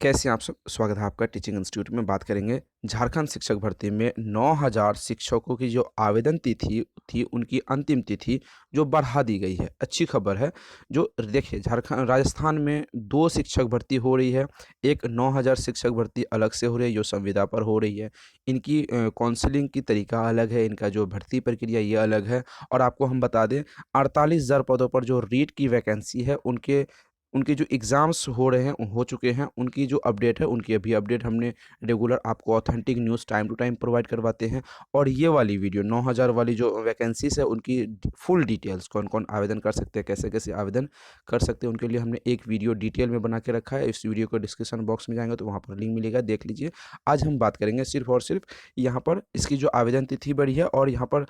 कैसे हैं आप सब? स्वागत है आपका टीचिंग इंस्टीट्यूट में। बात करेंगे झारखंड शिक्षक भर्ती में 9000 शिक्षकों की जो आवेदन तिथि थी उनकी अंतिम तिथि जो बढ़ा दी गई है। अच्छी खबर है। जो देखिए, झारखंड राजस्थान में 2 शिक्षक भर्ती हो रही है। एक 9000 शिक्षक भर्ती अलग से हो रही है जो संविदा पर हो रही है। इनकी काउंसलिंग की तरीका अलग है, इनका जो भर्ती प्रक्रिया ये अलग है। और आपको हम बता दें, 48,000 पदों पर जो रीट की वैकेंसी है उनके उनके जो एग्ज़ाम्स हो रहे हैं हो चुके हैं, उनकी जो अपडेट है उनकी अभी अपडेट हमने रेगुलर आपको authentic news time to time provide करवाते हैं। और ये वाली वीडियो 9000 वाली जो वैकेंसीज़ है उनकी फुल डिटेल्स, कौन-कौन आवेदन कर सकते हैं, कैसे-कैसे आवेदन कर सकते हैं, उनके लिए हमने एक वीडियो डिटेल में बना के रखा है। इस वीडियो को डिस्क्रिप्शन बॉक्स में जाएँगे तो वहाँ पर लिंक मिलेगा, देख लीजिए। आज हम बात करेंगे सिर्फ़ और सिर्फ़ यहाँ पर इसकी जो आवेदन तिथि बढ़ी है और यहाँ पर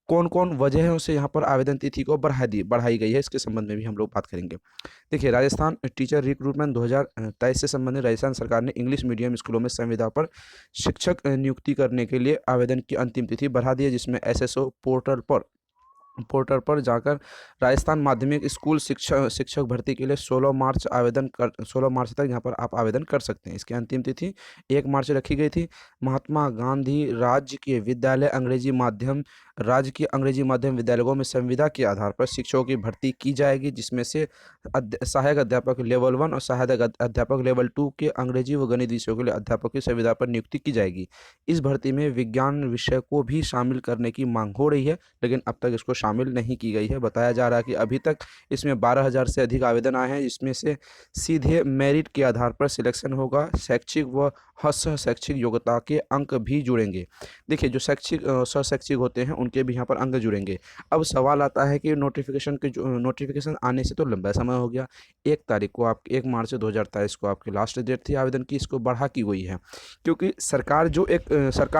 कौन-कौन वजह है उससे यहाँ पर आवेदन तिथि को बढ़ाई गई है, इसके संबंध में भी हम लोग बात करेंगे। देखिए, राजस्थान टीचर रिक्रूटमेंट 2023 से संबंधित राजस्थान सरकार ने इंग्लिश मीडियम स्कूलों में संविदा पर शिक्षक नियुक्ति करने के लिए आवेदन की अंतिम तिथि बढ़ा दी है, जिसमें एसएसओ पोर्टल पर जाकर राजस्थान माध्यमिक स्कूल शिक्षक भर्ती के लिए 16 मार्च तक यहाँ पर आप आवेदन कर सकते हैं। इसकी अंतिम तिथि 1 मार्च रखी गई थी। महात्मा गांधी राजकीय अंग्रेजी माध्यम विद्यालयों में संविदा के आधार पर शिक्षकों की भर्ती की जाएगी, जिसमें से सहायक अध्यापक लेवल 1 और सहायक अध्यापक लेवल 2 के अंग्रेजी व गणित विषयों के लिए अध्यापक की संविदा पर नियुक्ति की जाएगी। इस भर्ती में विज्ञान विषय को भी शामिल करने की मांग हो रही है, लेकिन अब तक इसको शामिल नहीं की गई है। बताया जा रहा है कि अभी तक इसमें 12,000 से अधिक आवेदन आए हैं, जिसमें से सीधे मेरिट के आधार पर सिलेक्शन होगा। शैक्षिक व शैक्षिक योग्यता के अंक भी जुड़ेंगे। देखिए, जो शैक्षिक होते हैं उनके भी यहाँ पर अंक जुड़ेंगे। अब सवाल आता है कि नोटिफिकेशन आने से तो लंबा समय हो गया। 1 मार्च 2023 को आपकी लास्ट डेट थी आवेदन की, इसको बढ़ा की गई है क्योंकि सरकार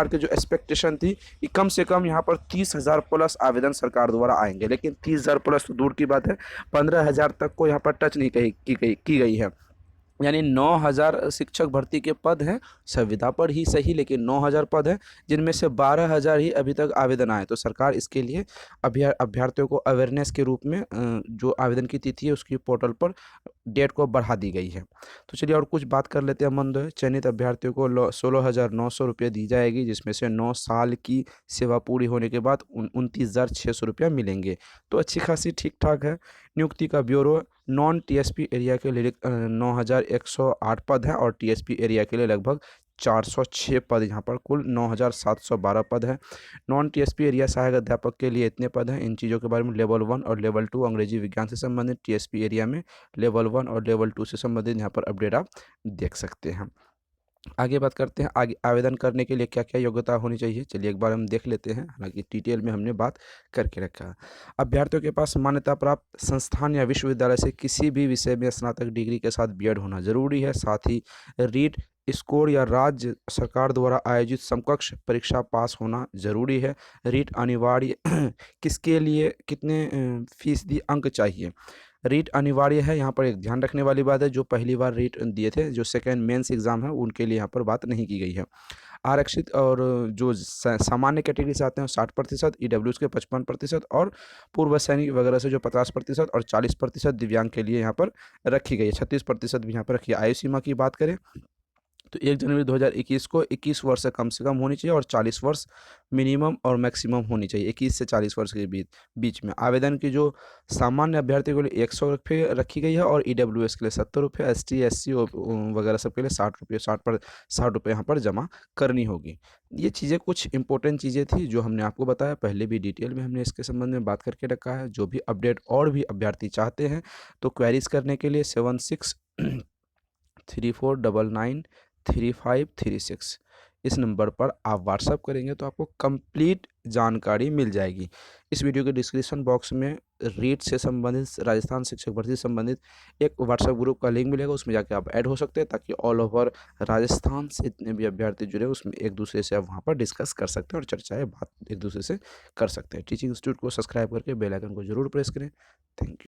की जो एक्सपेक्टेशन थी कि कम से कम यहाँ पर 30,000 प्लस आवेदन सरकार द्वारा आएंगे, लेकिन 30,000 प्लस तो दूर की बात है, 15,000 तक को यहाँ पर टच नहीं की गई है। यानी 9000 शिक्षक भर्ती के पद हैं, संविदा पर ही सही, लेकिन 9000 पद हैं, जिनमें से 12,000 ही अभी तक आवेदन आए। तो सरकार इसके लिए अभ्यर्थियों को अवेयरनेस के रूप में जो आवेदन की तिथि है उसकी पोर्टल पर डेट को बढ़ा दी गई है। तो चलिए और कुछ बात कर लेते हैं। मनदोय चयनित अभ्यर्थियों को 16,900 रुपये दी जाएगी, जिसमें से 9 साल की सेवा पूरी होने के बाद 29,600 रुपया मिलेंगे। तो अच्छी खासी ठीक ठाक है। नियुक्ति का ब्यूरो नॉन टीएसपी एरिया के लिए 9,108 पद हैं और टीएसपी एरिया के लिए लगभग 406 पद, यहाँ पर कुल 9,712 पद हैं। नॉन टीएसपी एरिया सहायक अध्यापक के लिए इतने पद हैं। इन चीज़ों के बारे में लेवल 1 और लेवल 2 अंग्रेजी विज्ञान से संबंधित, टीएसपी एरिया में लेवल 1 और लेवल 2 से संबंधित यहाँ पर अपडेट आप देख सकते हैं। आगे बात करते हैं, आगे आवेदन करने के लिए क्या क्या योग्यता होनी चाहिए। चलिए एक बार हम देख लेते हैं, हालांकि डिटेल में हमने बात करके रखा है। अभ्यर्थियों के पास मान्यता प्राप्त संस्थान या विश्वविद्यालय से किसी भी विषय में स्नातक डिग्री के साथ बीएड होना जरूरी है। साथ ही रीट स्कोर या राज्य सरकार द्वारा आयोजित समकक्ष परीक्षा पास होना जरूरी है। रीट अनिवार्य किसके लिए कितने फीसदी अंक चाहिए। रीट अनिवार्य है, यहाँ पर एक ध्यान रखने वाली बात है, जो पहली बार रीट दिए थे, जो सेकेंड मेंस एग्जाम है, उनके लिए यहाँ पर बात नहीं की गई है। आरक्षित और जो सामान्य कैटेगरी से आते हैं 60%, ईडब्ल्यूएस के 55% और पूर्व सैनिक वगैरह से जो 50% और 40% दिव्यांग के लिए यहाँ पर रखी गई है। 36% भी यहाँ पर रखी है। आयु सीमा की बात करें तो 1 जनवरी 2021 को 21 वर्ष से कम होनी चाहिए और 40 वर्ष मिनिमम और मैक्सिमम होनी चाहिए। 21 से 40 वर्ष के बीच में। आवेदन की जो सामान्य अभ्यर्थी के लिए 100 रुपये रखी गई है और ईडब्ल्यूएस के लिए 70 रुपये, एसटी एससी वगैरह सब के लिए 60 रुपये, 60 रुपये यहाँ पर जमा करनी होगी। ये चीज़ें कुछ इंपॉर्टेंट चीज़ें थी जो हमने आपको बताया, पहले भी डिटेल में हमने इसके संबंध में बात करके रखा है। जो भी अपडेट और भी अभ्यर्थी चाहते हैं तो क्वेरीज करने के लिए 7634993536 इस नंबर पर आप व्हाट्सअप करेंगे तो आपको कंप्लीट जानकारी मिल जाएगी। इस वीडियो के डिस्क्रिप्शन बॉक्स में रीट से संबंधित, राजस्थान शिक्षक भर्ती से संबंधित एक व्हाट्सएप ग्रुप का लिंक मिलेगा, उसमें जाके आप ऐड हो सकते हैं, ताकि ऑल ओवर राजस्थान से जितने भी अभ्यर्थी जुड़े उसमें एक दूसरे से आप वहाँ पर डिस्कस कर सकते हैं और चर्चाएँ बात एक दूसरे से कर सकते हैं। टीचिंग इंस्टीट्यूट को सब्सक्राइब करके बेल आइकन को जरूर प्रेस करें। Thank you.